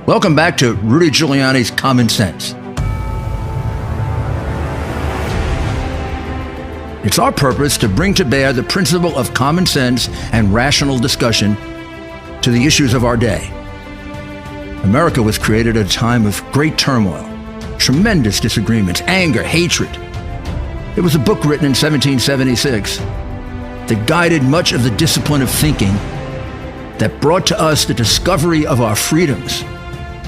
Welcome back to Rudy Giuliani's Common Sense. It's our purpose to bring to bear the principle of common sense and rational discussion to the issues of our day. America was created at a time of great turmoil, tremendous disagreements, anger, hatred. There was a book written in 1776 that guided much of the discipline of thinking that brought to us the discovery of our freedoms,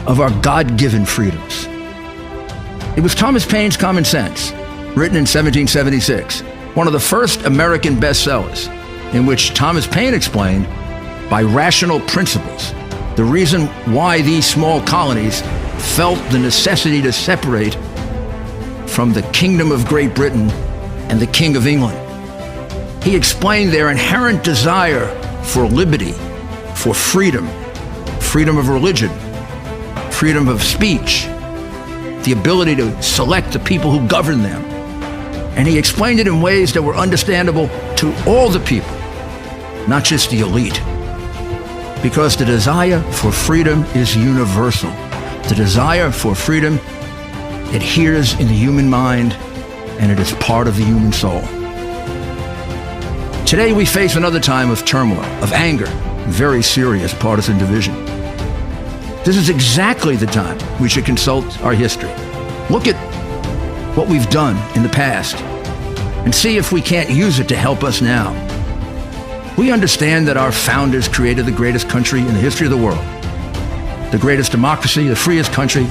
of our God-given freedoms. It was Thomas Paine's Common Sense, written in 1776, one of the first American bestsellers, in which Thomas Paine explained, by rational principles, the reason why these small colonies felt the necessity to separate from the Kingdom of Great Britain and the King of England. He explained their inherent desire for liberty, for freedom, freedom of religion, freedom of speech, the ability to select the people who govern them. And he explained it in ways that were understandable to all the people, not just the elite. Because the desire for freedom is universal. The desire for freedom adheres in the human mind, and it is part of the human soul. Today we face another time of turmoil, of anger, very serious partisan division. This is exactly the time we should consult our history. Look at what we've done in the past and see if we can't use it to help us now. We understand that our founders created the greatest country in the history of the world, the greatest democracy, the freest country,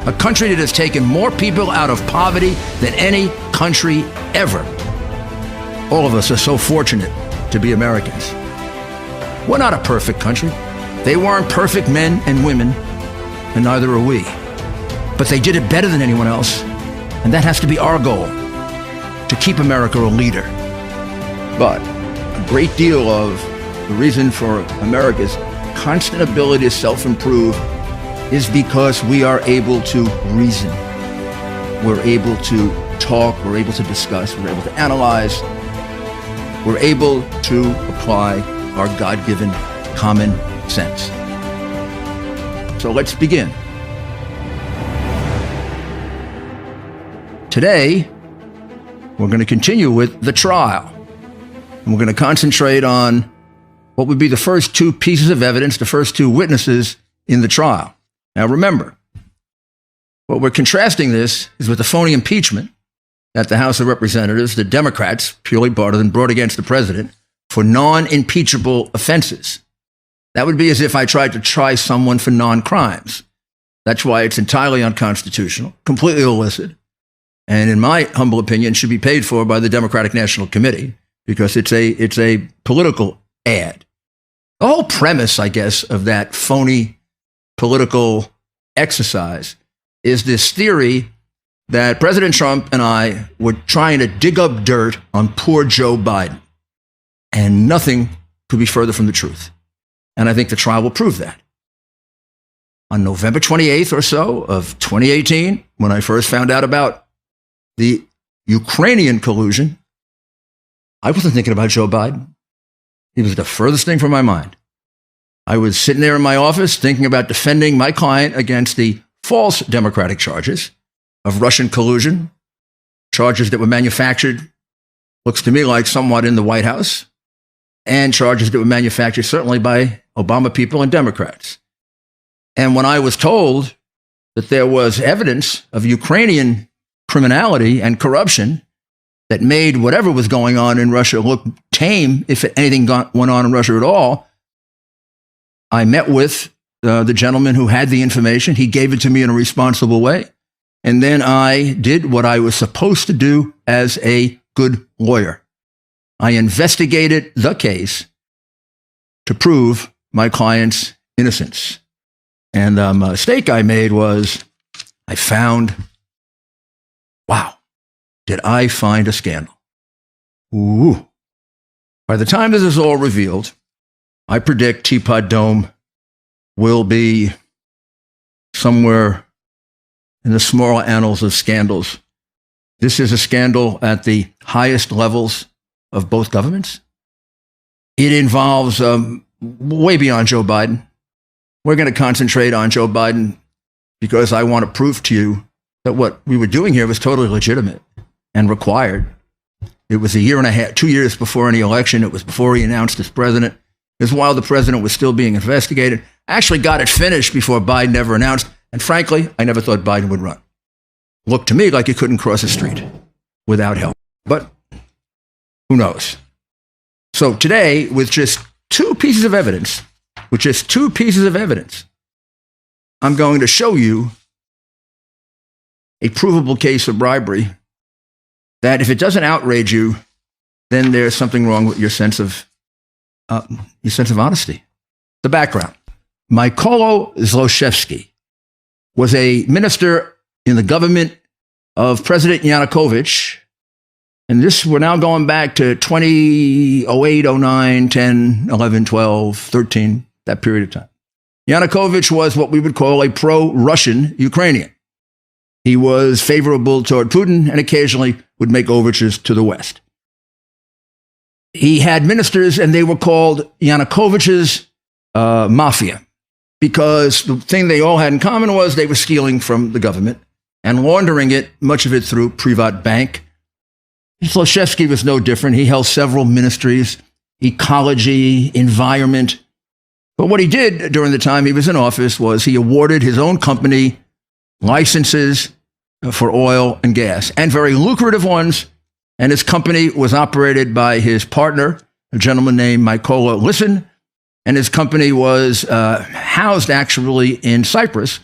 a country that has taken more people out of poverty than any country ever. All of us are so fortunate to be Americans. We're not a perfect country. They weren't perfect men and women, and neither are we. But they did it better than anyone else, and that has to be our goal, to keep America a leader. But a great deal of the reason for America's constant ability to self-improve is because we are able to reason. We're able to talk, we're able to discuss, we're able to analyze, we're able to apply our God-given common sense. So let's begin. Today, we're going to continue with the trial. And we're going to concentrate on what would be the first two pieces of evidence, the first two witnesses in the trial. Now remember, what we're contrasting this is with the phony impeachment that the House of Representatives, the Democrats, purely partisan, brought against the president for non-impeachable offenses. That would be as if I tried to try someone for non-crimes. That's why it's entirely unconstitutional, completely illicit, and in my humble opinion, should be paid for by the Democratic National Committee because it's a political ad. The whole premise, I guess, of that phony political exercise is this theory that President Trump and I were trying to dig up dirt on poor Joe Biden. And nothing could be further from the truth. And I think the trial will prove that. On November 28th or so of 2018, when I first found out about the Ukrainian collusion, I wasn't thinking about Joe Biden. He was the furthest thing from my mind. I was sitting there in my office thinking about defending my client against the false Democratic charges of Russian collusion, charges that were manufactured, looks to me like somewhat in the White House, and charges that were manufactured certainly by Obama people and Democrats. And when I was told that there was evidence of Ukrainian criminality and corruption that made whatever was going on in Russia look tame, if anything went on in Russia at all, I met with the gentleman who had the information. He gave it to me in a responsible way. And then I did what I was supposed to do as a good lawyer. I investigated the case to prove my client's innocence. And the mistake I made was I found, wow, did I find a scandal? Ooh. By the time this is all revealed, I predict Teapot Dome will be somewhere in the small annals of scandals. This is a scandal at the highest levels of both governments. It involves way beyond Joe Biden. we're going to concentrate on Joe Biden because I want to prove to you that what we were doing here was totally legitimate and required. It was a year and a half, 2 years before any election. It was before he announced as president. It was while the president was still being investigated. I actually got it finished before Biden ever announced. And frankly, I never thought Biden would run. Looked to me like he couldn't cross a street without help. But who knows? So today, with just two pieces of evidence, I'm going to show you a provable case of bribery that if it doesn't outrage you, then there's something wrong with your sense of honesty. The background. Mykola Zlochevsky was a minister in the government of President Yanukovych. And this, we're now going back to 2008, 09, 10, 11, 12, 13, that period of time. Yanukovych was what we would call a pro-Russian Ukrainian. He was favorable toward Putin and occasionally would make overtures to the West. He had ministers, and they were called Yanukovych's mafia, because the thing they all had in common was they were stealing from the government and laundering it, much of it through Privat Bank. Zlochevsky was no different. He held several ministries, ecology, environment. But what he did during the time he was in office was he awarded his own company licenses for oil and gas, and very lucrative ones. And his company was operated by his partner, a gentleman named Mykola Listen, and his company was housed actually in Cyprus.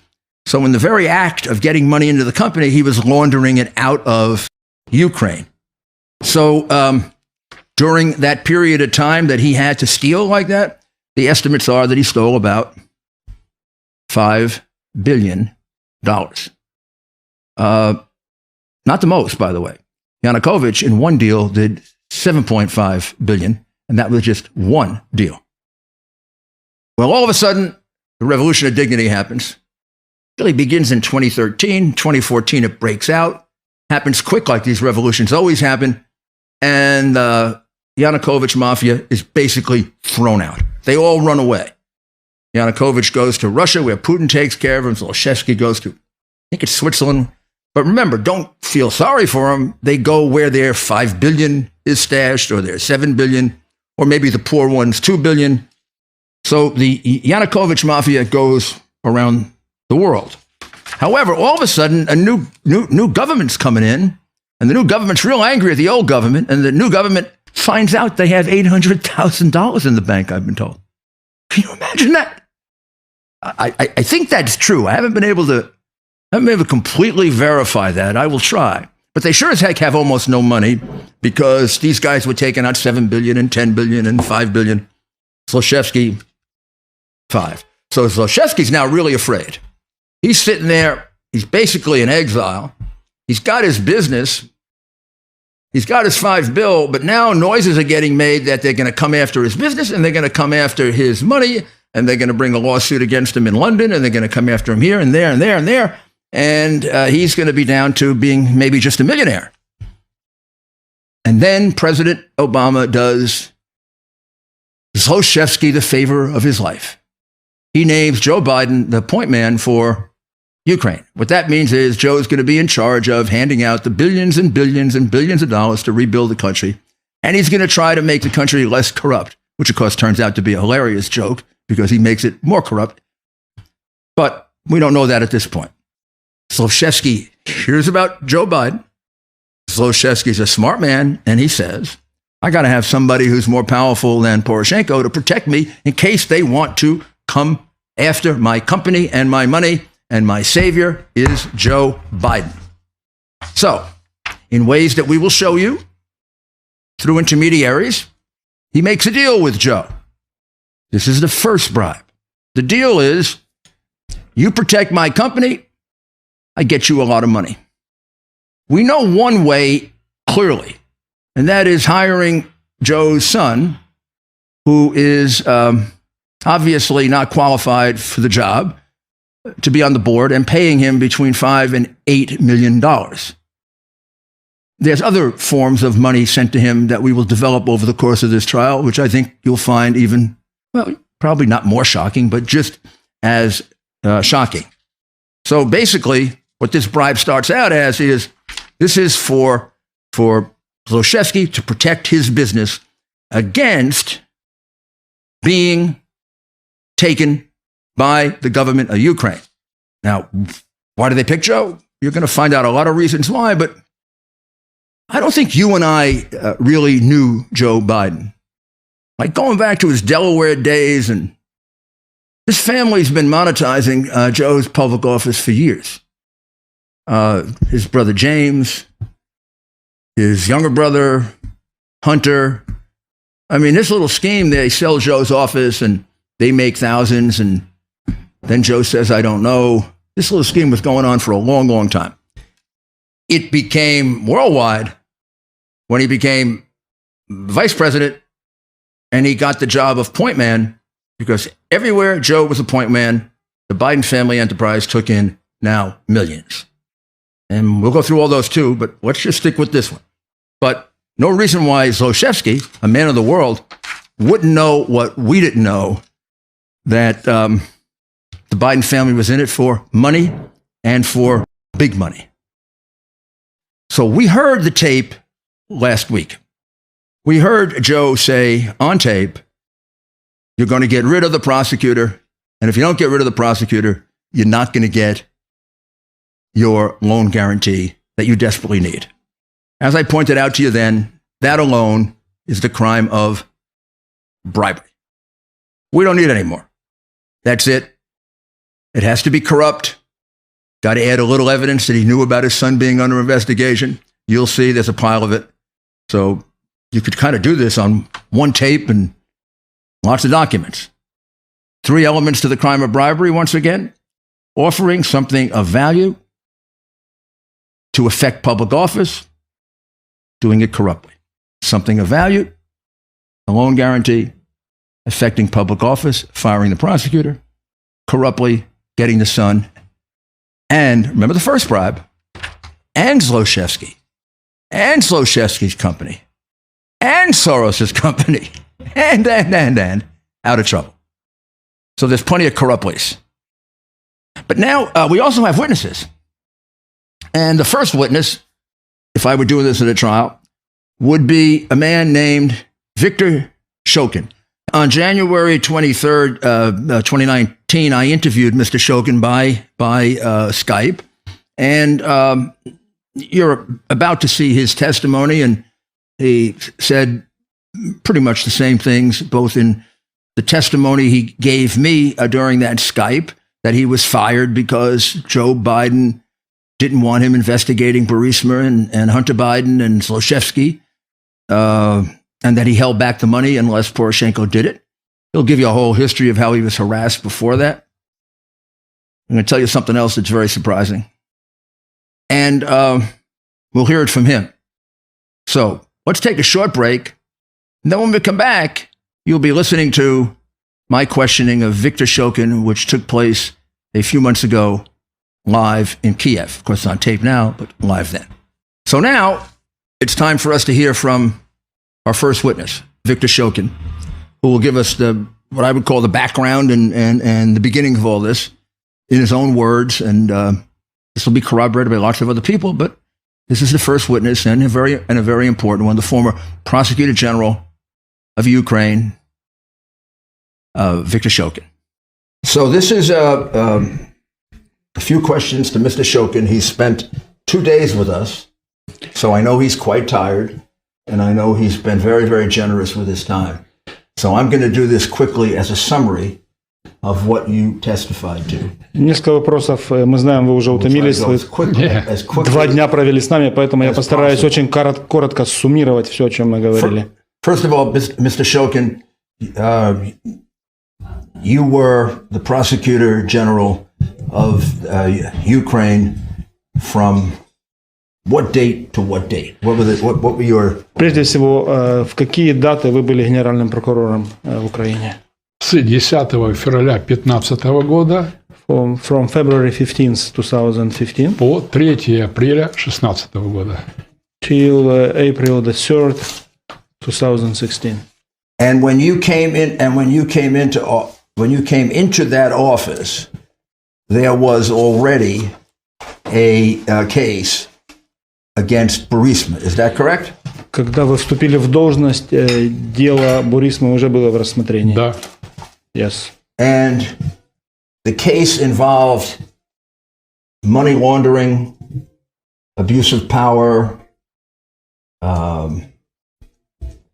So in the very act of getting money into the company, he was laundering it out of Ukraine. So during that period of time that he had to steal like that, the estimates are that he stole about $5 billion. Not the most, by the way. Yanukovych in one deal did $7.5 billion, and that was just one deal. Well, all of a sudden, the revolution of dignity happens. It really begins in 2013. 2014, it breaks out. Happens quick, like these revolutions always happen. And the Yanukovych mafia is basically thrown out. They all run away. Yanukovych goes to Russia, where Putin takes care of him. Zlochevsky goes to, I think it's Switzerland. But remember, don't feel sorry for them. They go where their $5 billion is stashed, or their $7 billion, or maybe the poor one's $2 billion. So the Yanukovych mafia goes around the world. However, all of a sudden, a new government's coming in, and the new government's real angry at the old government, and the new government finds out they have $800,000 in the bank, I've been told. Can you imagine that? I think that's true. I haven't been able to completely verify that. I will try. But they sure as heck have almost no money, because these guys were taking out $7 billion and $10 billion and $5 billion. Zlochevsky, 5. So Zlochevsky's now really afraid. He's sitting there. He's basically in exile. He's got his business. He's got his $5 billion, but now noises are getting made that they're going to come after his business, and they're going to come after his money, and they're going to bring a lawsuit against him in London, and they're going to come after him here and there and there and there. And he's going to be down to being maybe just a millionaire. And then President Obama does Zlochevsky the favor of his life. He names Joe Biden the point man for Ukraine. What that means is Joe's going to be in charge of handing out the billions and billions and billions of dollars to rebuild the country. And he's going to try to make the country less corrupt, which of course turns out to be a hilarious joke because he makes it more corrupt. But we don't know that at this point. Zlochevsky hears about Joe Biden. Zlochevsky's a smart man, and he says, I got to have somebody who's more powerful than Poroshenko to protect me in case they want to come after my company and my money, and my savior is Joe Biden. So, in ways that we will show you, through intermediaries, he makes a deal with Joe. This is the first bribe. The deal is, you protect my company, I get you a lot of money. We know one way clearly, and that is hiring Joe's son, who is obviously not qualified for the job, to be on the board, and paying him between $5 and $8 million. There's other forms of money sent to him that we will develop over the course of this trial, which I think you'll find even, well, probably not more shocking, but just as shocking. So basically, what this bribe starts out as is, this is for Zlochevsky to protect his business against being taken by the government of Ukraine. Now, why do they pick Joe? You're going to find out a lot of reasons why, but I don't think you and I really knew Joe Biden. Like going back to his Delaware days, and his family's been monetizing Joe's public office for years. His brother James, his younger brother Hunter. I mean, this little scheme, they sell Joe's office and they make thousands, and then Joe says, I don't know. This little scheme was going on for a long, long time. It became worldwide when he became vice president and he got the job of point man, because everywhere Joe was a point man, the Biden family enterprise took in now millions. And we'll go through all those too, but let's just stick with this one. But no reason why Zlochevsky, a man of the world, wouldn't know what we didn't know, that the Biden family was in it for money and for big money. So we heard the tape last week. We heard Joe say on tape, you're going to get rid of the prosecutor, and if you don't get rid of the prosecutor, you're not going to get your loan guarantee that you desperately need. As I pointed out to you then, that alone is the crime of bribery. We don't need any more. That's it. It has to be corrupt. Got to add a little evidence that he knew about his son being under investigation. You'll see there's a pile of it. So you could kind of do this on one tape and lots of documents. 3 elements to the crime of bribery, once again: offering something of value to affect public office, doing it corruptly. Something of value, a loan guarantee, affecting public office, firing the prosecutor, corruptly getting the son, and remember the first bribe, and Zlochevsky, and Zlochevsky's company, and Soros's company, and out of trouble. So there's plenty of corruptlies. But now we also have witnesses. And the first witness, if I were doing this at a trial, would be a man named Victor Shokin. On January 23rd, 2019, I interviewed Mr. Shokin by Skype. And you're about to see his testimony, and he said pretty much the same things, both in the testimony he gave me during that Skype, that he was fired because Joe Biden didn't want him investigating Burisma and Hunter Biden and Zlochevsky, and that he held back the money unless Poroshenko did it. He'll give you a whole history of how he was harassed before that. I'm going to tell you something else that's very surprising. And we'll hear it from him. So let's take a short break. And then when we come back, you'll be listening to my questioning of Victor Shokin, which took place a few months ago live in Kiev. Of course, on tape now, but live then. So now it's time for us to hear from our first witness, Victor Shokin, who will give us what I would call the background and the beginning of all this in his own words. And this will be corroborated by lots of other people, but this is the first witness and a very important one, the former Prosecutor General of Ukraine, Victor Shokin. So this is a few questions to Mr. Shokin. He spent 2 days with us, so I know he's quite tired, and I know he's been very, very generous with his time. So I'm going to do this quickly as a summary of what you testified to. Несколько вопросов. Мы знаем, вы уже утомились. Вы 2 дня провели с нами, поэтому я постараюсь очень коротко суммировать все, о чем мы говорили. First of all, Mr. Shokin, you were the Prosecutor General of Ukraine from what date to what date? What were your... Прежде всего, в какие даты вы были генеральным прокурором в Украине? С 10 февраля 2015 года From February 15th, 2015 по 3 апреля 2016 года. Till April the 3rd, 2016. And when you came into when you came into that office, there was already a case against Burisma. Is that correct? Когда вы вступили в должность, дело Бурисма уже было в рассмотрении. Да. Yes. And the case involved money laundering, abuse of power,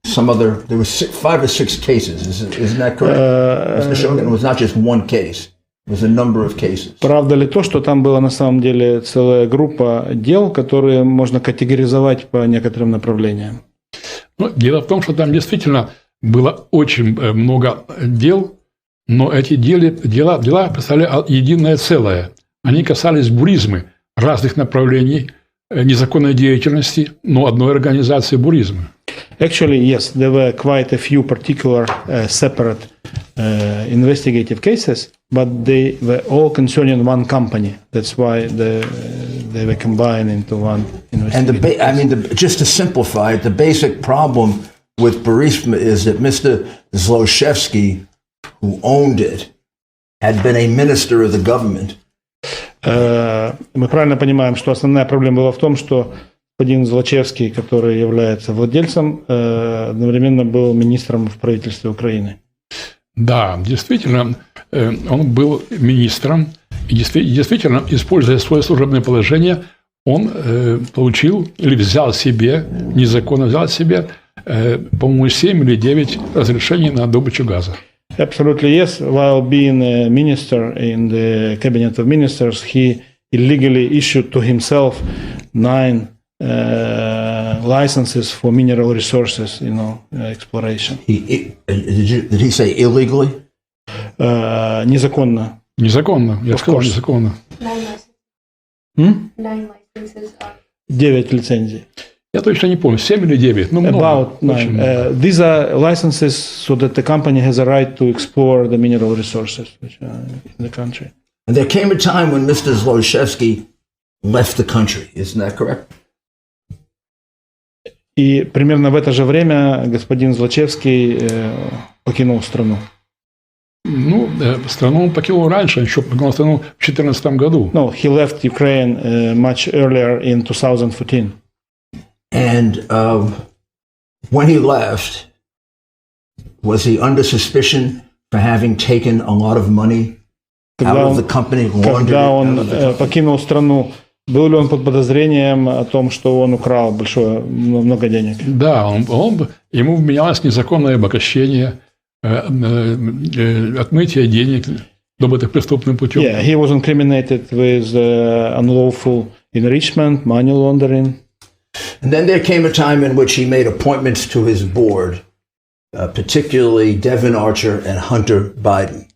some other, there was 5 or 6 cases. Isn't that correct? Mr. Shogun, it was not just one case. It was a number of cases. Правда ли то, что там была на самом деле целая группа дел, которые можно категоризовать по некоторым направлениям? Ну, дело в том, что там действительно было очень много дел, но эти дела представляли единое целое. Они касались буризмы, разных направлений незаконной деятельности, но одной организации буризмы. Actually, yes, there were quite a few particular separate investigative cases, but they were all concerning one company. That's why they were combined into one investigative And just to simplify it, the basic problem with Burisma is that Mr. Zlochevsky, who owned it, had been a minister of the government. Мы правильно понимаем, что основная проблема была в том, что господин Злочевский, который является владельцем, одновременно был министром в правительстве Украины. Да, действительно, он был министром, и действительно, используя свое служебное положение, он получил или взял себе, незаконно взял себе, по-моему, 7 или 9 разрешений на добычу газа. Absolutely, yes. While being a minister in the cabinet of ministers, he illegally issued to himself 9 licenses for mineral resources, exploration. Did he say illegally? Незаконно. Незаконно, я сказал незаконно. 9 licenses are... 9 лицензий. Я точно не помню, 7 или 9. Ну, About 9. These are licenses so that the company has a right to explore the mineral resources which are in the country. And there came a time when Mr. Zlochevsky left the country. Isn't that correct? И примерно в это же время господин Злочевский покинул страну. Ну, страну он покинул раньше, еще покинул страну в 2014 году. No, he left Ukraine much earlier in 2014. And when he left, was he under suspicion for having taken a lot of money out of the company? Когда он покинул страну, был ли он под подозрением о том, что он украл много денег? Да, ему вменялось незаконное обогащение, отмытие денег, добытых преступным путем. Yeah, he was incriminated with unlawful enrichment, money laundering. And then there came a time in which he made appointments to his board, particularly Devin Archer and Hunter Biden.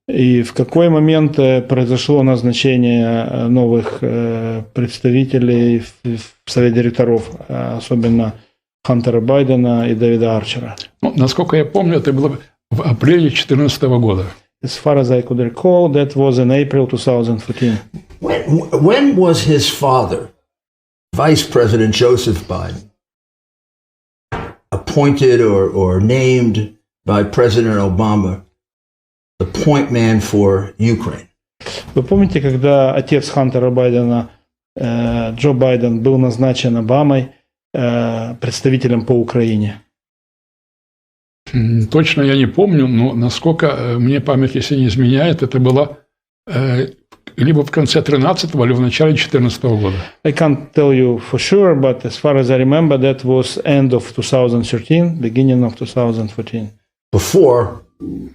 И в какой момент произошло назначение новых представителей в Совет директоров, особенно Хантера Байдена и Дэвида Арчера? Ну, насколько я помню, это было в апреле 2014 года. As far as I could recall, that was in April 2014. When was his father, Vice President Joseph Biden, appointed or named by President Obama the point man for Ukraine? Вы помните, когда отец Хантера Байдена, Джо Байден, был назначен Обамой представителем по Украине? Точно я не помню, но насколько мне память, если не изменяет, это было либо в конце 13-го, или в начале 14-го года. I can't tell you for sure, but as far as I remember, that was end of 2013, beginning of 2014. Before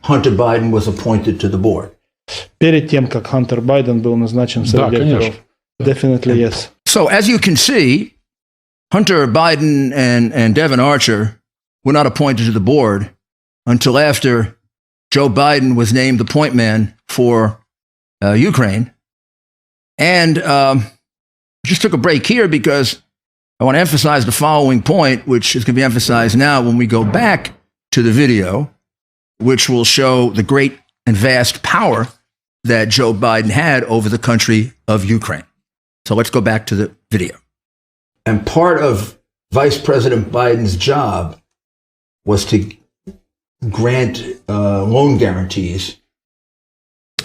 Hunter Biden was appointed to the board. Перед тем, как Хантер Байден был назначен в Совет директоров. Definitely, yes. So as you can see, Hunter Biden and Devin Archer were not appointed to the board until after Joe Biden was named the point man for Ukraine. And just took a break here because I want to emphasize the following point, which is going to be emphasized now when we go back to the video, which will show the great and vast power that Joe Biden had over the country of Ukraine. So let's go back to the video. And part of Vice President Biden's job was to grant loan guarantees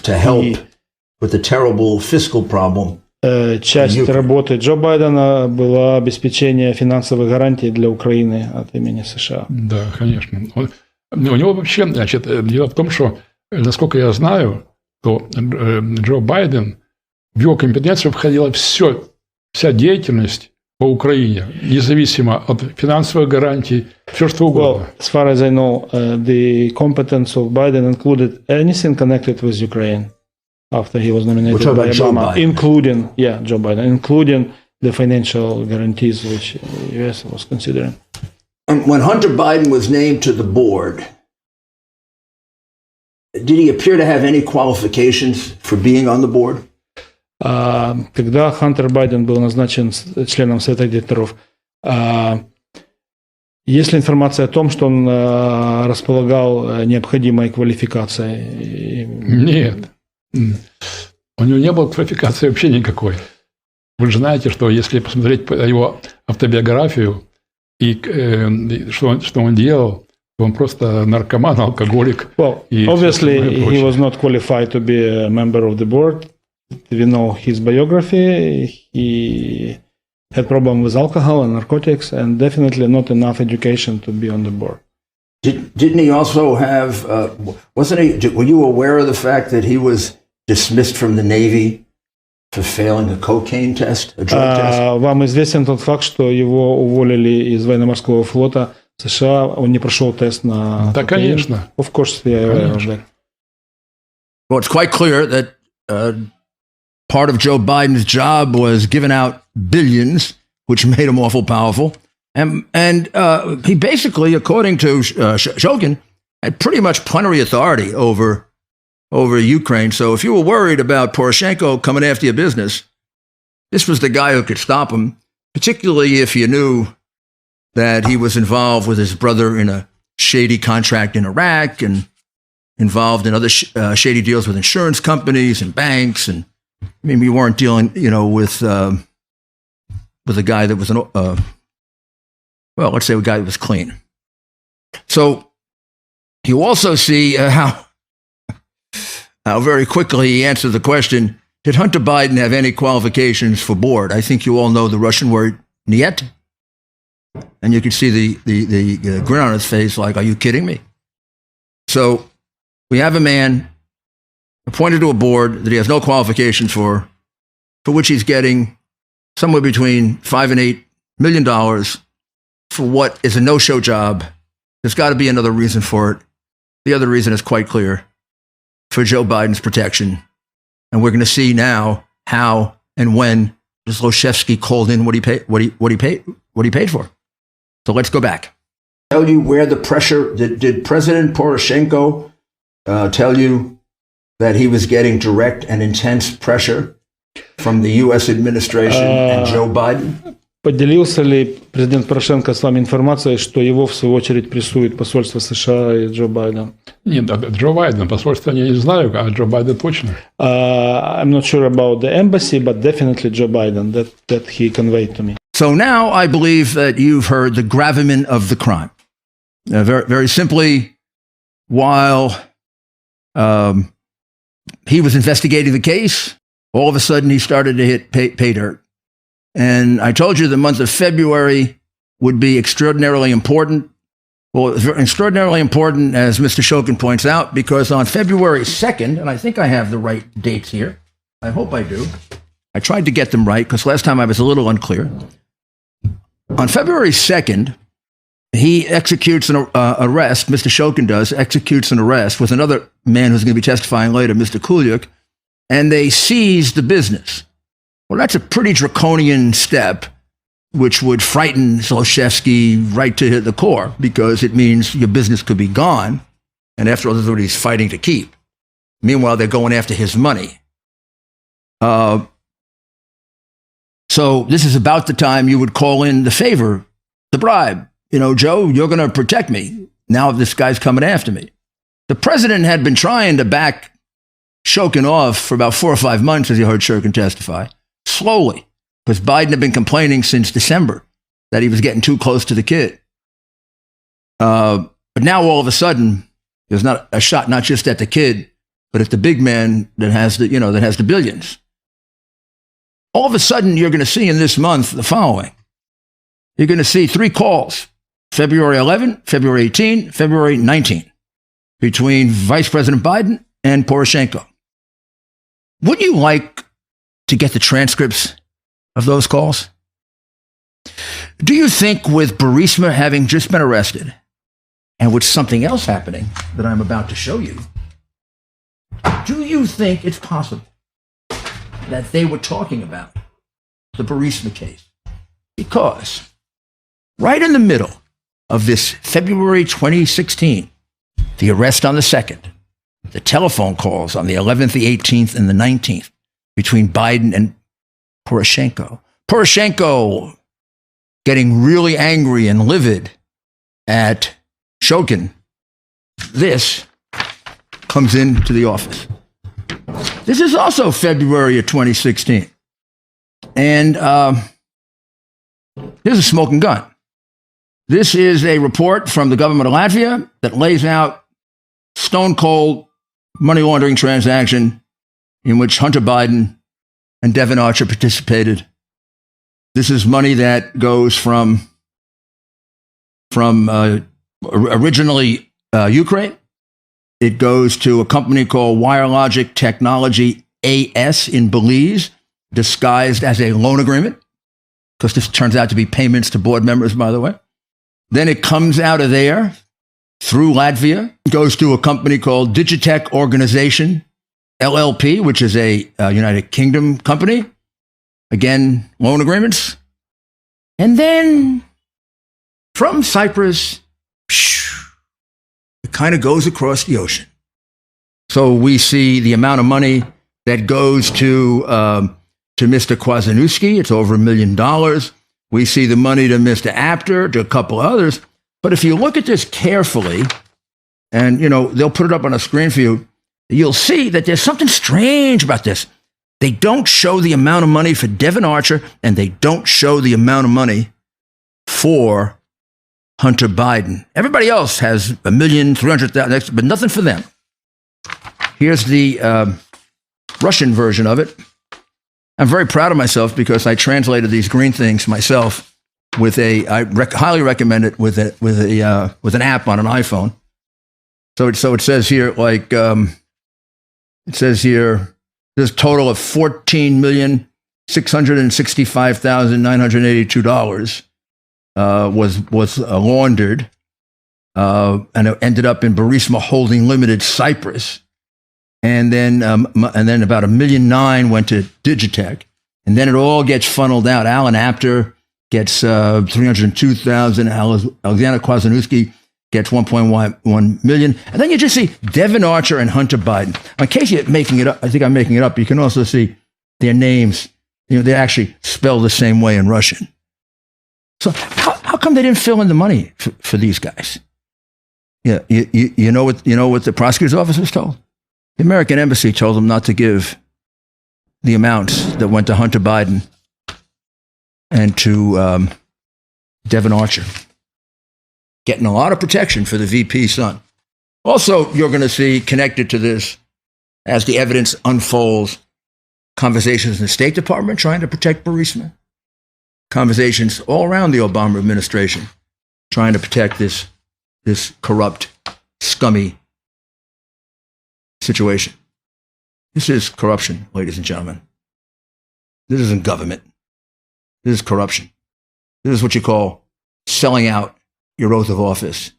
to help with the terrible fiscal problem. Часть работы Джо Байдена была обеспечение финансовых гарантий для Украины от имени США. Да, конечно. У него вообще, значит, дело в том, что, насколько я знаю, то Джо Байден, в его компетенцию входила вся деятельность по Украине, независимо от финансовых гарантий, все что угодно. Well, as far as I know, the competence of Biden included anything connected with Ukraine after he was nominated by Obama, including Joe Biden, including the financial guarantees which the U.S. was considering. And when Hunter Biden was named to the board, did he appear to have any qualifications for being on the board? Когда Хантер Байден был назначен членом Совета директоров, есть ли информация о том, что он располагал необходимой квалификацией? Нет. У него не было квалификации вообще никакой. Вы же знаете, что если посмотреть его автобиографию и что он делал, то он просто наркоман, алкоголик. Well, obviously he was not qualified to be a member of the board. We know his biography. He had problems with alcohol and narcotics, and definitely not enough education to be on the board. Didn't he also have? Wasn't he? Were you aware of the fact that he was dismissed from the Navy for failing a cocaine test, a drug test? Вам известен тот факт, что его уволили из военно-морского флота США, он не прошел тест на Да, конечно. Of course, yeah. Well, it's quite clear that part of Joe Biden's job was giving out billions, which made him awful powerful. And he basically, according to Shokin, had pretty much plenary authority over Ukraine. So if you were worried about Poroshenko coming after your business, this was the guy who could stop him, particularly if you knew that he was involved with his brother in a shady contract in Iraq and involved in other shady deals with insurance companies and banks. And I mean, we weren't dealing, with a guy that was let's say a guy that was clean. So you also see how very quickly he answered the question, did Hunter Biden have any qualifications for board? I think you all know the Russian word "niet," and you can see the grin on his face like, are you kidding me? So we have a man appointed to a board that he has no qualifications for which he's getting somewhere between $5 and $8 million for what is a no-show job. There's got to be another reason for it. The other reason is quite clear: for Joe Biden's protection. And we're going to see now how and when Zlochevsky called in what he paid for. So let's go back. Tell you where the pressure did President Poroshenko tell you that he was getting direct and intense pressure from the U.S. administration and Joe Biden? Поделился ли президент Порошенко с вами информацией, что его в свою очередь прессует посольство США и Джо Байден? Нет, Джо Байден, посольство я не знаю, а Джо Байден точно. I'm not sure about the embassy, but definitely Joe Biden, that he conveyed to me. So now I believe that you've heard the gravamen of the crime. Very, very simply, while he was investigating the case, all of a sudden he started to hit pay dirt. And I told you the month of February would be extraordinarily important. Well, it's extraordinarily important, as Mr. Shokin points out, because on February 2nd, and I think I have the right dates here. I hope I do. I tried to get them right because last time I was a little unclear. On February 2nd, he executes an arrest, Mr. Shokin does, executes an arrest with another man who's going to be testifying later, Mr. Kulyuk, and they seize the business. Well, that's a pretty draconian step, which would frighten Zlochevsky right to the core, because it means your business could be gone, and after all, this is what he's fighting to keep. Meanwhile, they're going after his money. So this is about the time you would call in the favor, the bribe. Joe, you're going to protect me. Now this guy's coming after me. The president had been trying to back Shokin off for about 4 or 5 months, as you heard Shokin testify, slowly, because Biden had been complaining since December that he was getting too close to the kid. But now all of a sudden, there's not a shot not just at the kid, but at the big man that has the billions. All of a sudden, you're going to see in this month the following. You're going to see 3 calls, February 11, February 18, February 19, between Vice President Biden and Poroshenko. Wouldn't you like to get the transcripts of those calls? Do you think with Burisma having just been arrested and with something else happening that I'm about to show you, do you think it's possible that they were talking about the Burisma case? Because right in the middle of this February 2016, the arrest on the 2nd, the telephone calls on the 11th, the 18th, and the 19th between Biden and Poroshenko. Poroshenko getting really angry and livid at Shokin. This comes into the office. This is also February of 2016. And here's a smoking gun. This is a report from the government of Latvia that lays out stone cold money laundering transaction in which Hunter Biden and Devon Archer participated. This is money that goes from originally Ukraine. It goes to a company called WireLogic Technology AS in Belize, disguised as a loan agreement, because this turns out to be payments to board members, by the way. Then it comes out of there through Latvia, goes to a company called Digitech Organization, LLP, which is a United Kingdom company. Again, loan agreements. And then from Cyprus, it kind of goes across the ocean. So we see the amount of money that goes to Mr. Kwasniewski. It's over $1 million. We see the money to Mr. Apter, to a couple others. But if you look at this carefully, and they'll put it up on a screen for you, you'll see that there's something strange about this. They don't show the amount of money for Devon Archer, and they don't show the amount of money for Hunter Biden. Everybody else has $1,300,000, but nothing for them. Here's the Russian version of it. I'm very proud of myself because I translated these green things myself with highly recommend it with an app on an iPhone. So it says here, there's a total of $14,665,982 was laundered, and it ended up in Burisma Holding Limited, Cyprus, and then about $1.9 million went to Digitech, and then it all gets funneled out. Alan Apter gets $302,000. Alexander Kwasniewski gets $1.1 million, and then you just see Devon Archer and Hunter Biden. In case you're making it up, I think I'm making it up. You can also see their names. They actually spell the same way in Russian. So how come they didn't fill in the money for these guys? Yeah, you know what the prosecutor's office was told? The American embassy told them not to give the amounts that went to Hunter Biden and to Devon Archer. Getting a lot of protection for the VP's son. Also, you're going to see connected to this, as the evidence unfolds, conversations in the State Department trying to protect Burisma. Conversations all around the Obama administration trying to protect this corrupt, scummy situation. This is corruption, ladies and gentlemen. This isn't government. This is corruption. This is what you call selling out your oath of office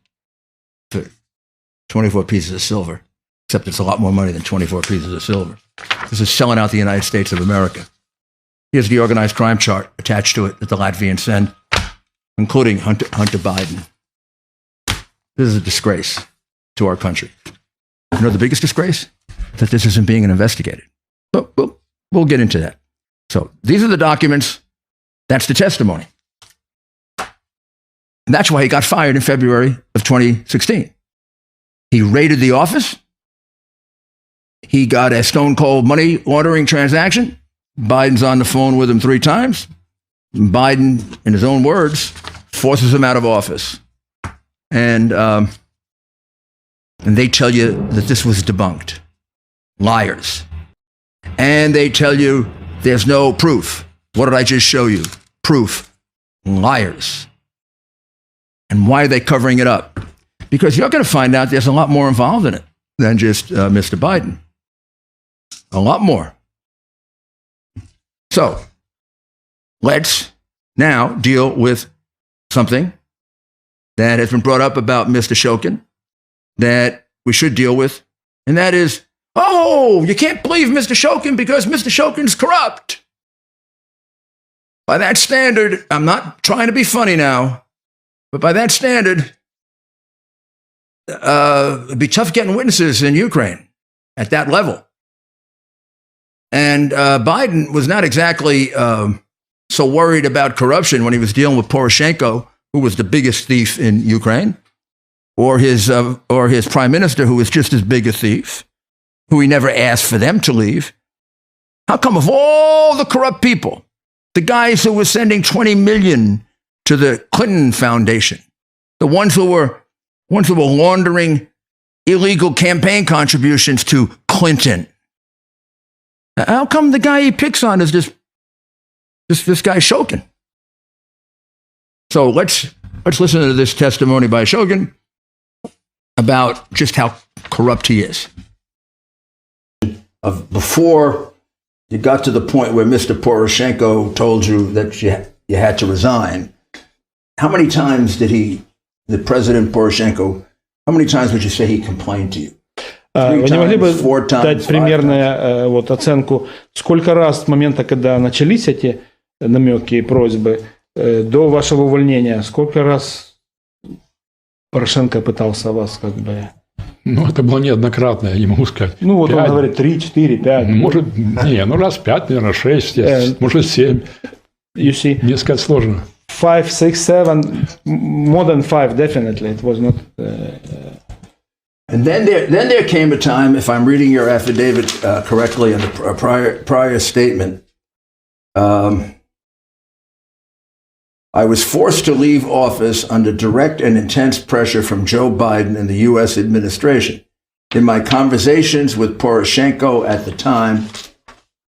for 24 pieces of silver, except it's a lot more money than 24 pieces of silver. This is selling out the United States of America. Here's the organized crime chart attached to it that the Latvians send, including Hunter Biden. This is a disgrace to our country. You know the biggest disgrace? That this isn't being investigated. But we'll get into that. So these are the documents. That's the testimony. And that's why he got fired in February of 2016. He raided the office. He got a stone cold money laundering transaction. Biden's on the phone with him 3 times. Biden, in his own words, forces him out of office. And and they tell you that this was debunked. Liars. And they tell you there's no proof. What did I just show you? Proof. Liars. And why are they covering it up? Because you're going to find out there's a lot more involved in it than just Mr. Biden. A lot more. So, let's now deal with something that has been brought up about Mr. Shokin that we should deal with, and that is, oh, you can't believe Mr. Shokin because Mr. Shokin's corrupt. By that standard, I'm not trying to be funny now, but by that standard, it'd be tough getting witnesses in Ukraine at that level. And Biden was not exactly so worried about corruption when he was dealing with Poroshenko, who was the biggest thief in Ukraine, or his prime minister, who was just as big a thief, who he never asked for them to leave. How come of all the corrupt people, the guys who were sending $20 million to the Clinton Foundation, the ones who were laundering illegal campaign contributions to Clinton, how come the guy he picks on is this guy Shokin? So let's listen to this testimony by Shokin about just how corrupt he is. Before you got to the point where Mr. Poroshenko told you that you had to resign, how many times did President Poroshenko, how many times would you say he complained to you? Вы не могли бы дать примерную оценку, сколько раз с момента, когда начались эти намеки и просьбы, до вашего увольнения, сколько раз Порошенко пытался вас как бы... Ну, это было неоднократно, я не могу сказать. Ну, вот 5. Он говорит 3, 4, 5. Может, раз 5, наверное, 6, может 7. You see? Мне сказать сложно. 5, 6, 7, more than 5, definitely. It was not... And then there came a time, if I'm reading your affidavit correctly in the prior statement, I was forced to leave office under direct and intense pressure from Joe Biden and the U.S. administration. In my conversations with Poroshenko at the time,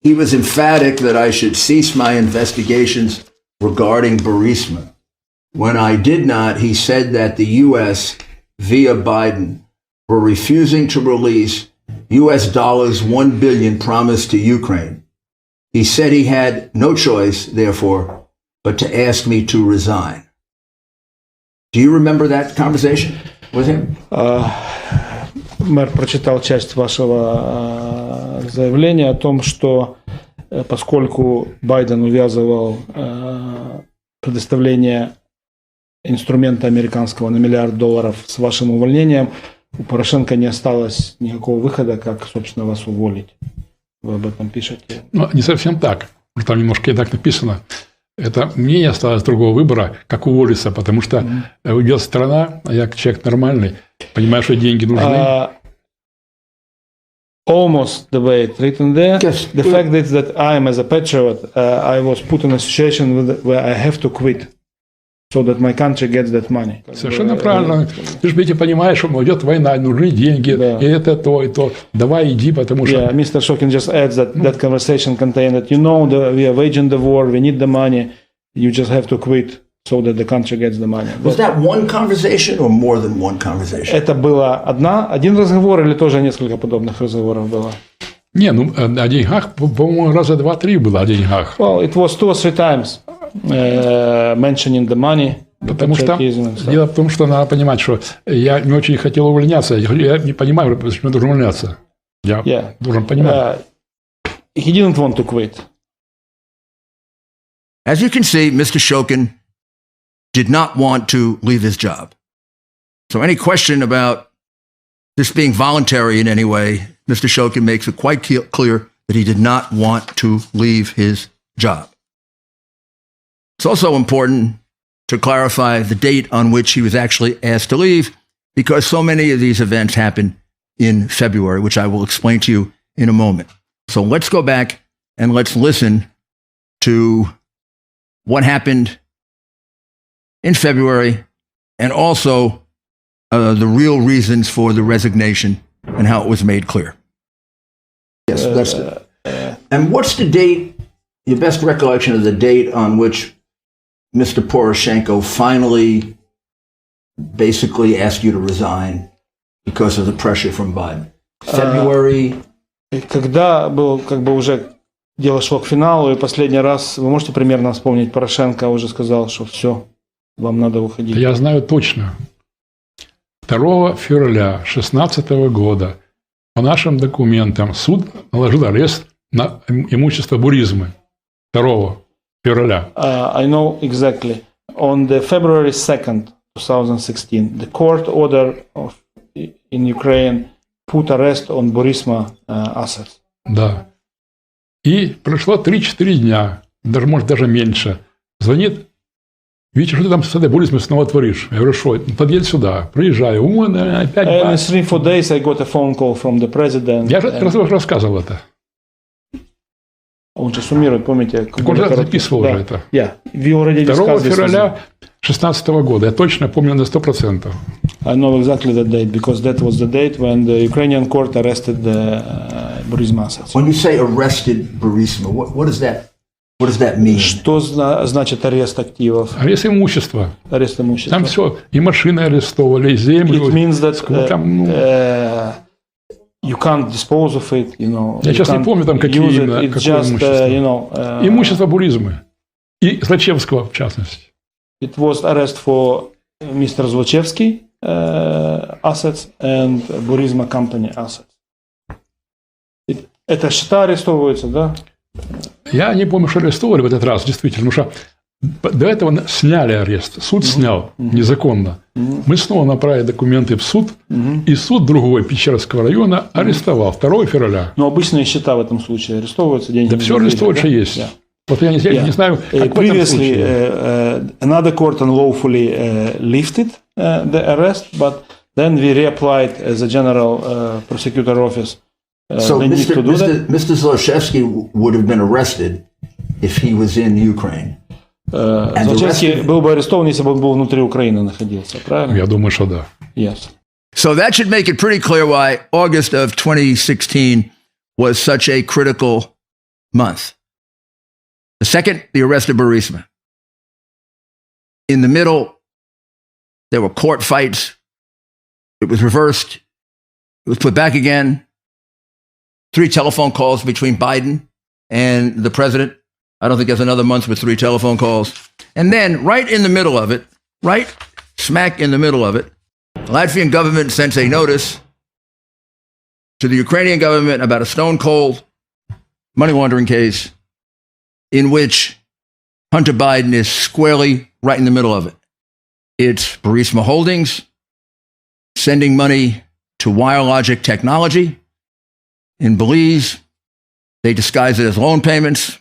he was emphatic that I should cease my investigations regarding Burisma. When I did not, he said that the U.S., via Biden, were refusing to release U.S. dollars $1 billion promised to Ukraine. He said he had no choice, therefore, but to ask me to resign. Do you remember that conversation with him? Мэр прочитал часть вашего заявления о том, что поскольку Байден увязывал предоставление инструмента американского на $1 миллиард с вашим увольнением, у Порошенко не осталось никакого выхода, как, собственно, вас уволить. Вы об этом пишете? Ну, не совсем так. Там немножко и так написано. Это мне не осталось другого выбора, как уволиться, потому что уйдет страна, а я человек нормальный, понимаю, что деньги нужны. Almost the way it's written there. Yes. The fact is that I am as a patriot, I was put in a situation where I have to quit. So that my country gets that money. Совершенно правильно. Ты же ведь понимаешь, что идет война, нужны деньги, и это то, и то. Давай иди, потому что... Yeah, Mr. Shokin just adds that that conversation contained that, we are waging the war, we need the money, you just have to quit so that the country gets the money. Was that one conversation or more than one conversation? Это было один разговор или тоже несколько подобных разговоров было? Не, о деньгах, по-моему, раза 2-3 было о деньгах. Well, it was 2 or 3 times. Mentioning the money. Потому что дело в том, что надо понимать, что я не очень хотел увольняться. Я не понимаю, почему я должен увольняться. Я должен понимать. He didn't want to quit. As you can see, Mr. Shokin did not want to leave his job. So any question about this being voluntary in any way, Mr. Shokin makes it quite clear that he did not want to leave his job. It's also important to clarify the date on which he was actually asked to leave, because so many of these events happened in February, which I will explain to you in a moment. So let's go back and let's listen to what happened in February and also the real reasons for the resignation and how it was made clear. Yes, that's it. And what's the date, your best recollection of the date on which Mr. Poroshenko finally basically asked you to resign because of the pressure from Biden? February? Когда был как бы уже дело шло к финалу, и последний раз, вы можете примерно вспомнить, Порошенко уже сказал, что все, вам надо уходить. Я знаю точно. 2 февраля 2016 года по нашим документам суд наложил арест на имущество Буризмы. 2 февраля. I know exactly. On the February 2nd, 2016, the court order in Ukraine put arrest on Burisma assets. Да. И прошло 3-4 дня, даже, может, даже меньше. Звонит: Витя, что ты там с этой Буризмой снова творишь? Я говорю: что? Подъедь сюда. Приезжаю. Он опять... And in 3-4 days I got a phone call from the president. Я же рассказывал это. Он же суммирует, помните? Так он же записывал уже это. Yeah. We already 2 discussed this. февраля 2016 года. Я точно помню на 100%. I know exactly the date, because that was the date when the Ukrainian court arrested the Burisma assets. When you say arrested Burisma, what does that mean? Что значит арест активов? Арест имущества. Арест имущества. Там все. И машины арестовали, и землю. It means that Там, you can't dispose of it, you know. Я сейчас не помню, там какие именно, It's какое just, имущество. you know, Имущество Буризмы. И Злачевского, в частности. It was arrest for Mr. Zlochevsky assets and Burisma company assets. Это счета арестовываются, да? Я не помню, что арестовали в этот раз, действительно. Потому что до этого сняли арест. Суд снял незаконно. Мы снова направили документы в суд. И суд другой Печерского района арестовал 2 февраля. Но обычные счета в этом случае арестовываются, деньги. Да все арестовывается есть. Yeah. Вот я не знаю, как в этом случае. Another court unlawfully lifted the arrest, but then we reapplied as a general prosecutor office. So Mr. Zlochevsky would have been arrested if he was in Ukraine. Злочевский был бы арестован, если бы он был внутри Украины находился, правильно? Я думаю, что да. Yes. So that should make it pretty clear why August of 2016 was such a critical month. The second, the arrest of Burisma. In the middle, there were court fights. It was reversed. It was put back again. 3 telephone calls between Biden and the president. I don't think there's another month with 3 telephone calls. And then right in the middle of it, right smack in the middle of it, the Latvian government sends a notice to the Ukrainian government about a stone-cold money laundering case in which Hunter Biden is squarely right in the middle of it. It's Burisma Holdings sending money to WireLogic Technology in Belize. They disguise it as loan payments.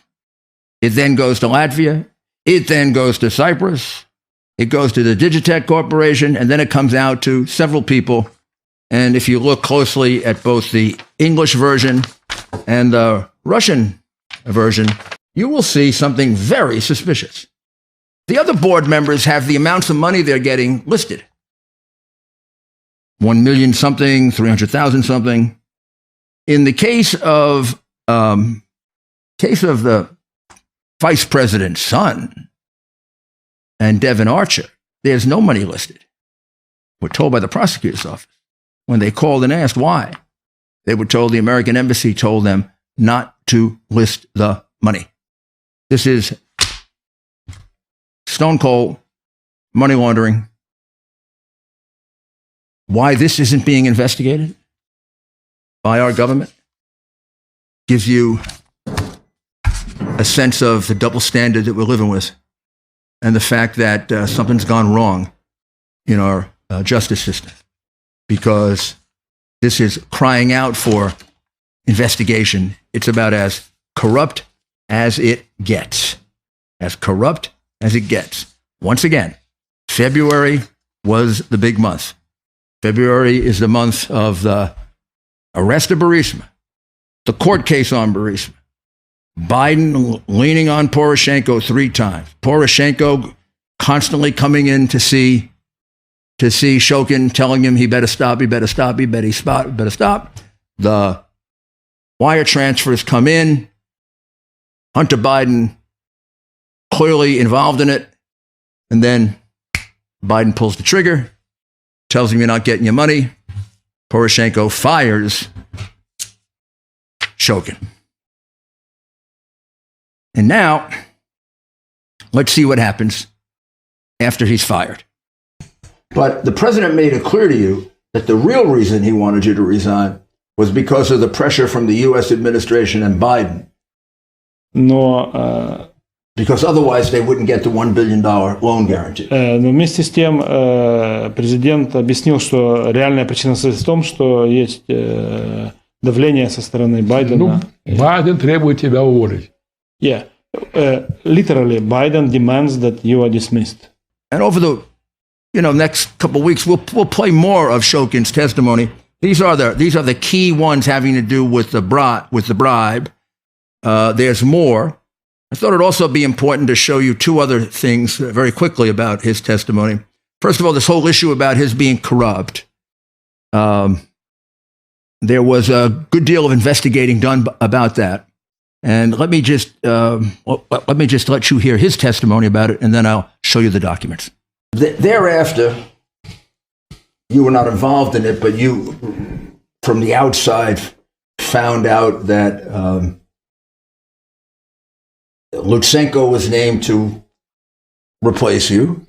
It then goes to Latvia. It then goes to Cyprus. It goes to the Digitech Corporation, and then it comes out to several people. And if you look closely at both the English version and the Russian version, you will see something very suspicious. The other board members have the amounts of money they're getting listed. 1 million something, 300,000 something. In the case of the vice president's son and Devin Archer, there's no money listed. We're told by the prosecutor's office. When they called and asked why, they were told the American embassy told them not to list the money. This is stone cold money laundering. Why this isn't being investigated by our government gives you a sense of the double standard that we're living with and the fact that something's gone wrong in our justice system, because this is crying out for investigation. It's about as corrupt as it gets. As corrupt as it gets. Once again, February was the big month. February is the month of the arrest of Burisma, the court case on Burisma, Biden leaning on Poroshenko 3 times, Poroshenko constantly coming in to see to see Shokin telling him he better stop, he better stop, he better stop. The wire transfers come in. Hunter Biden clearly involved in it. And then Biden pulls the trigger, tells him you're not getting your money. Poroshenko fires Shokin. And now, let's see what happens after he's fired. But the president made it clear to you that the real reason he wanted you to resign was because of the pressure from the U.S. administration and Biden. Но, Because otherwise they wouldn't get the $1 billion loan guarantee. но вместе с тем президент объяснил, что реальная причина состоит в том, что есть давление со стороны Байдена. Байден требует тебя уволить. Yeah. Literally, Biden demands that you are dismissed. And over the next couple of weeks, we'll play more of Shokin's testimony. These are the key ones having to do with the bribe. There's more. I thought it'd also be important to show you two other things very quickly about his testimony. First of all, this whole issue about his being corrupt. There was a good deal of investigating done about that. And let me just let you hear his testimony about it, and then I'll show you the documents. Thereafter, you were not involved in it, but you, from the outside, found out that Lutsenko was named to replace you.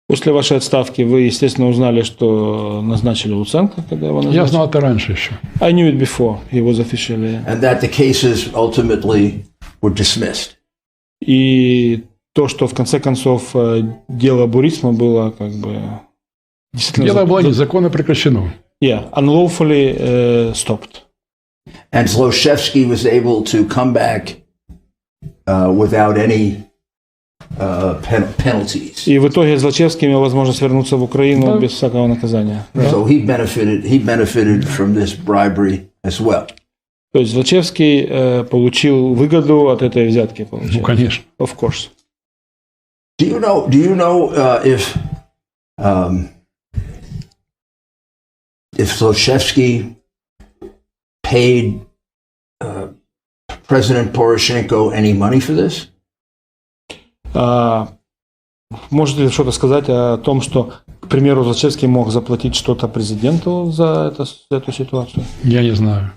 После вашей отставки вы, естественно, узнали, что назначили Луценко, когда его назначили. Я знал это раньше еще. I knew it before he was officially. And that the cases ultimately were dismissed. И то, что в конце концов дело Бурисма было как бы действительно... Дело было незаконно прекращено. Yeah, unlawfully stopped. And Zlochevsky was able to come back without any penalties. И в итоге Злочевский имел возможность вернуться в Украину без всякого наказания. So he benefited from this bribery as well. То есть Злочевский получил выгоду от этой взятки, получается. Ну, конечно. Of course. Do you know if Zlochevsky paid President Poroshenko any money for this? Можете ли что-то сказать о том, что, к примеру, Злочевский мог заплатить что-то президенту за эту ситуацию? Я не знаю.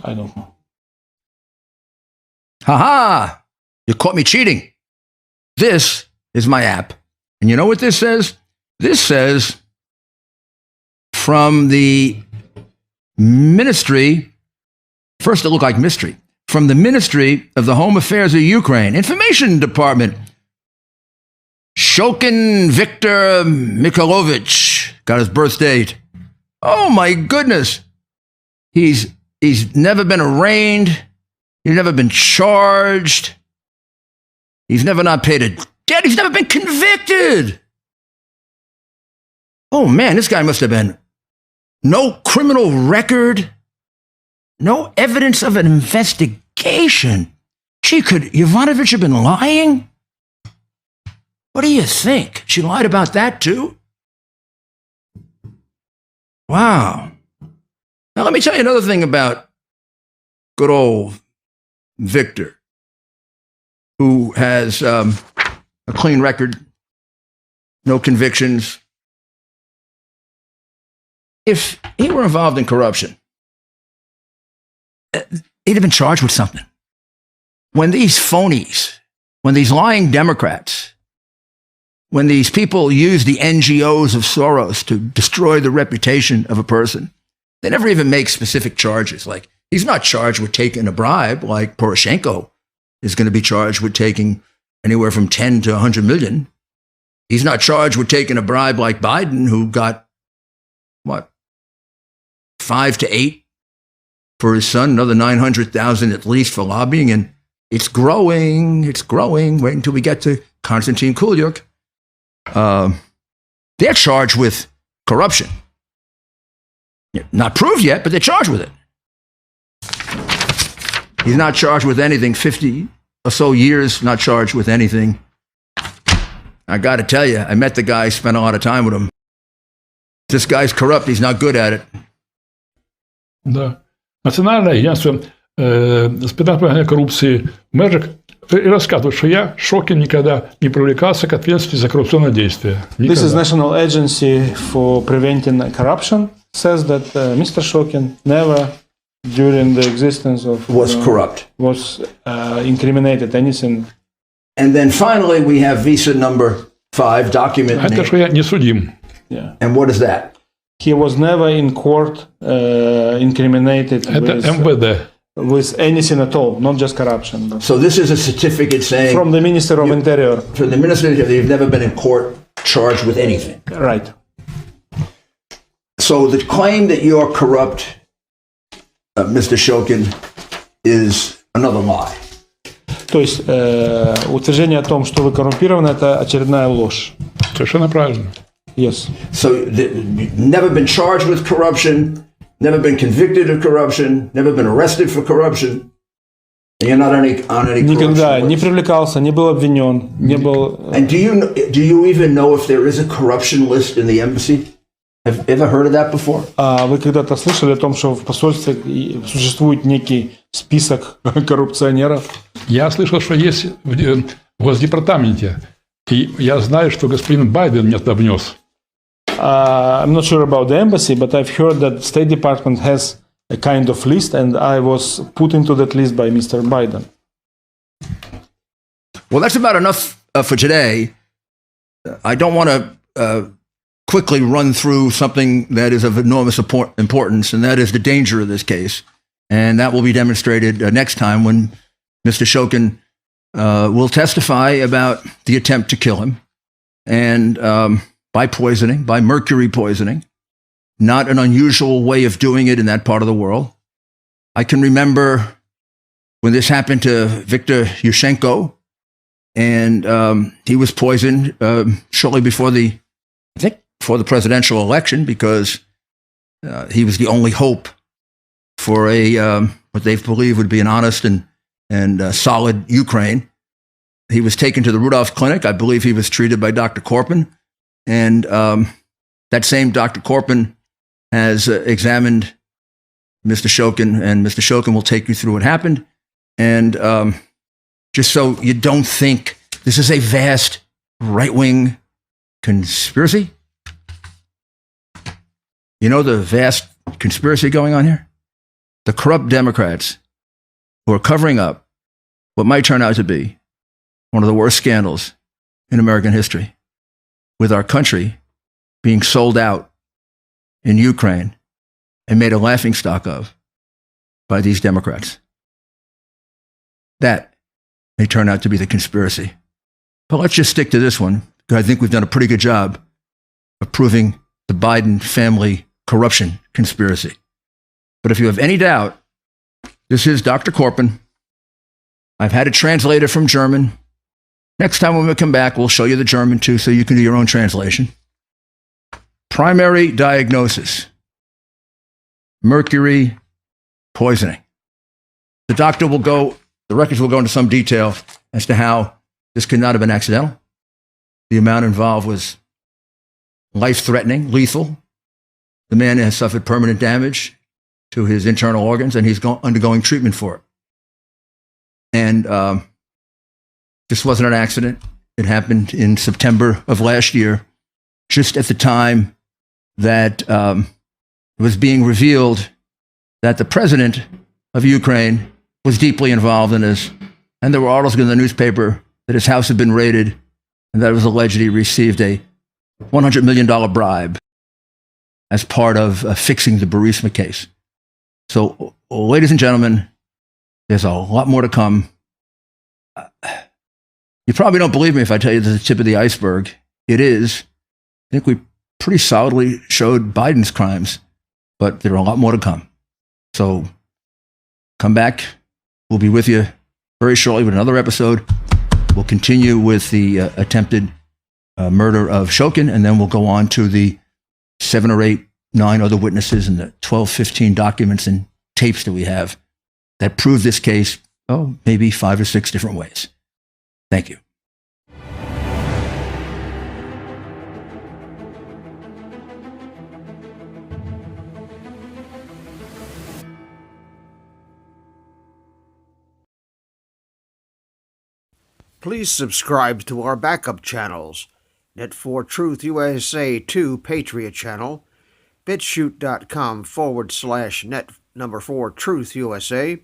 I don't know. Ha-ha! You caught me cheating. This is my app. And you know what this says? This says from the ministry, first it looked like mystery, from the Ministry of the Home Affairs of Ukraine, Information Department, Shokin Viktor Mikhailovich got his birth date. Oh my goodness. He's never been arraigned. He's never been charged. He's never not paid a debt. He's never been convicted. Oh man, this guy must have been no criminal record, no evidence of an investigation. Gee, could Yovanovitch have been lying? What do you think? She lied about that too? Wow. Now let me tell you another thing about good old Victor, who has a clean record, no convictions. If he were involved in corruption, he'd have been charged with something. When these phonies, when these lying Democrats, when these people use the NGOs of Soros to destroy the reputation of a person, they never even make specific charges. Like, he's not charged with taking a bribe like Poroshenko is going to be charged with taking anywhere from 10 to 100 million. He's not charged with taking a bribe like Biden, who got, 5 to 8 for his son, another 900,000 at least for lobbying. And it's growing. Wait until we get to Konstantin Kulyuk. They're charged with corruption. Not proved yet, but they're charged with it. He's not charged with anything. 50 or so years, not charged with anything. I got to tell you, I met the guy, spent a lot of time with him. this guy's corrupt, he's not good at it. Да. Национальное агентство с питания повышения коррупции Мэджик рассказывает, что я, Шокин, никогда не привлекался к ответственности за коррупционные действия. This is Никогда. National Agency for Preventing Corruption. Says that Mr. Shokin never, during the existence of Was corrupt. was incriminated anything. And then finally, we have visa number 5, document А это name. что я не судим. Yeah, And what is that? he was never in court incriminated Это МВД. with anything at all, not just corruption. But So this is a certificate saying from the Minister of Interior, from the minister that you've never been in court charged with anything. right? So the claim that you're corrupt, Mr. Shokin, is another lie. То есть утверждение о том, что вы коррумпированы, это очередная ложь. Совершенно правильно. Yes. So you've never been charged with corruption, never been convicted of corruption, never been arrested for corruption, and you're not on any Никогда corruption не list. привлекался, не был обвинен, не был. And do you even know if there is a corruption list in the embassy? Have you ever heard of that before? А вы когда-то слышали о том, что в посольстве существует некий список коррупционеров? Я слышал, что есть в Госдепартаменте. И я знаю, что господин Байден мне это внес. I'm not sure about the embassy, but I've heard that State Department has a kind of list, and I was put into that list by Mr. Biden. Well, that's about enough for today. I don't want to quickly run through something that is of enormous importance, and that is the danger of this case. And that will be demonstrated next time when Mr. Shokin will testify about the attempt to kill him and by poisoning, by mercury poisoning. Not an unusual way of doing it in that part of the world. I can remember when this happened to Viktor Yushchenko, and he was poisoned shortly before before the presidential election because he was the only hope for what they believe would be an honest and solid Ukraine. He was taken to the Rudolph Clinic. I believe he was treated by Dr. Korpin, and that same Dr. Korpin has examined Mr. Shokin, and Mr. Shokin will take you through what happened. And just so you don't think this is a vast right-wing conspiracy. You know the vast conspiracy going on here? The corrupt Democrats who are covering up what might turn out to be one of the worst scandals in American history, with our country being sold out in Ukraine and made a laughingstock of by these Democrats. That may turn out to be the conspiracy. But let's just stick to this one, because I think we've done a pretty good job of proving the Biden family corruption conspiracy. But if you have any doubt, this is Dr. Korpin. I've had it translated from German. Next time when we come back, we'll show you the German too, so you can do your own translation. Primary diagnosis: mercury poisoning. The records will go into some detail as to how this could not have been accidental. The amount involved was life-threatening, lethal. The man has suffered permanent damage to his internal organs, and he's undergoing treatment for it. And this wasn't an accident. It happened in September of last year, just at the time that it was being revealed that the president of Ukraine was deeply involved in this. And there were articles in the newspaper that his house had been raided and that it was alleged he received a $100 million bribe as part of fixing the Burisma case. So, ladies and gentlemen, there's a lot more to come. You probably don't believe me if I tell you this is the tip of the iceberg. It is. I think we pretty solidly showed Biden's crimes, but there are a lot more to come. So come back. We'll be with you very shortly with another episode. We'll continue with the attempted murder of Shokin, and then we'll go on to the 7 or 8, 9 other witnesses and the 12, 15 documents and tapes that we have that prove this case, maybe 5 or 6 different ways. Thank you. Please subscribe to our backup channels, Net4Truth USA 2 Patriot channel, BitChute.com/net4Truth USA,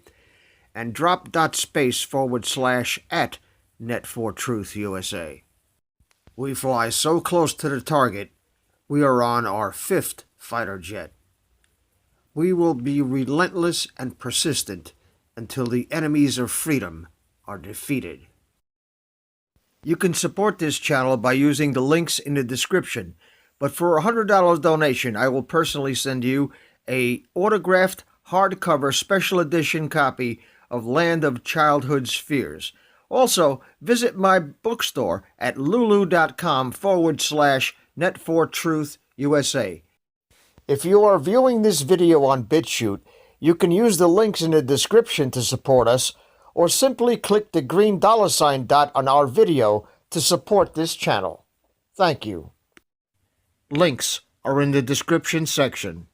and drop.space/@Net4Truth USA. We fly so close to the target, we are on our 5th fighter jet. We will be relentless and persistent until the enemies of freedom are defeated. You can support this channel by using the links in the description, but for a $100 donation, I will personally send you a autographed hardcover special edition copy of Land of Childhood's Fears. Also, visit my bookstore at lulu.com/Net4Truth USA. If you are viewing this video on BitChute, you can use the links in the description to support us, or simply click the green $ dot on our video to support this channel. Thank you. Links are in the description section.